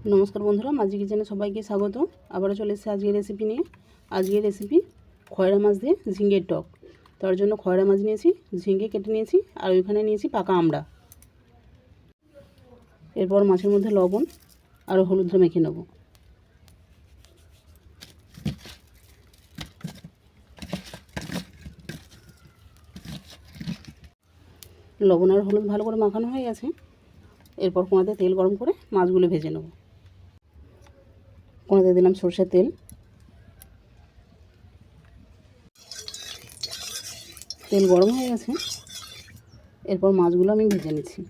नमस्कार बंधुरा माझी किचेने सबाइके स्वागत। आबारो चले एसेछि आजकेर रेसिपि निये। आजकेर रेसिपि खयरा माछ दिये झिंगेर टक। तार जोन्नो खयरा माछ नियेछि, झिंगे केटे नियेछि और ओइखाने नियेछि पाका आमड़ा। एरपर माछेर मধ্যে लवण और हलुद मेखे नेब। लवण और हलुद भालो करे माखानो हये गेछे। एरपर कोनाते तेल गरम करे माछगुलो भेजे नेब। कोनाते दिलाम सर्षेर तेल, तेल गरम हये गेछे। एरपर माछगुलो आमि भेजे निচ্ছি।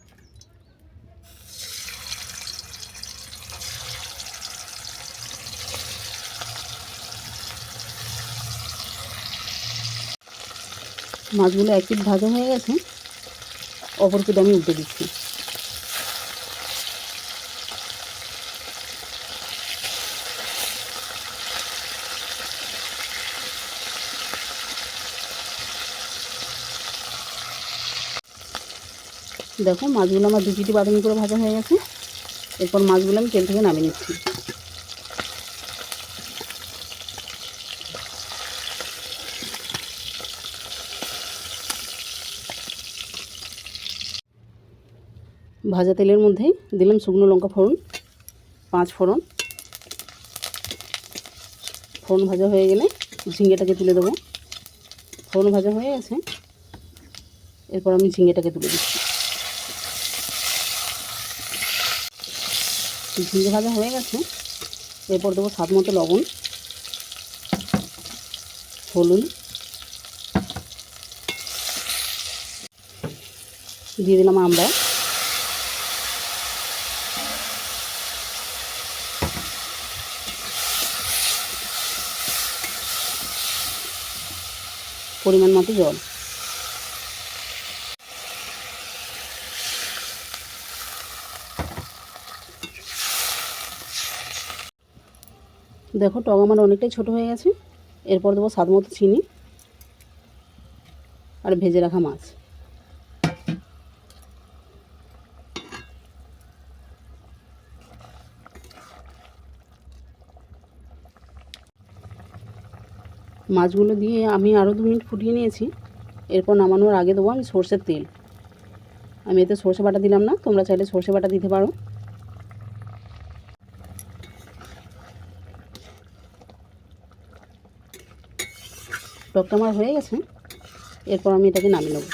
माछगुलो एक पिठ भाजा हये गेछे, अपर पिठ आमि उल्टे दिচ্ছি। देखो माछगुलो आमार दु पिठी बादामी करे भाजा हये गेछे। एरपर माछगुलो आमि तेल थेके नामिয়ে निচ্ছি। भाजा तेलेर मধ্যেই दिलाम शुकनो लंका फोड़न, 5 फोड़न। फोड़न भाजा हये गेले झिंगेटाके तुले देब। फोड़न भाजा हये गेछे, एरपर आमि झिंगेटाके तुले दिচ্ছি। झिंगे भाजा हये गेछे, एरपर देব स्वाद मतो लवण, हलुद, दिए दिलाम आमड़ा, परिमाण मतो जल। देखो टक आमार अनेकटाई छोटो हये गेछे। एरपर देব स्वाद मतो चिनी और भेजे राखा माछ। माछगुलो दिए आमी आरो 2 मिनट फुटिয়ে নিয়েছি। एरपर नामाনোর आगे देবো आमी সরষের तेल। आमी एते সরষে বাটা दिलाम ना, तोमरा चाइले সরষে বাটা दिते पारो। টকটা আমার হয়ে গেছে, এরপর আমি এটাকে নামিয়ে নেব।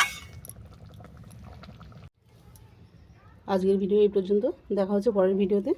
আজকের ভিডিও এই পর্যন্ত, দেখা হচ্ছে পরের ভিডিওতে।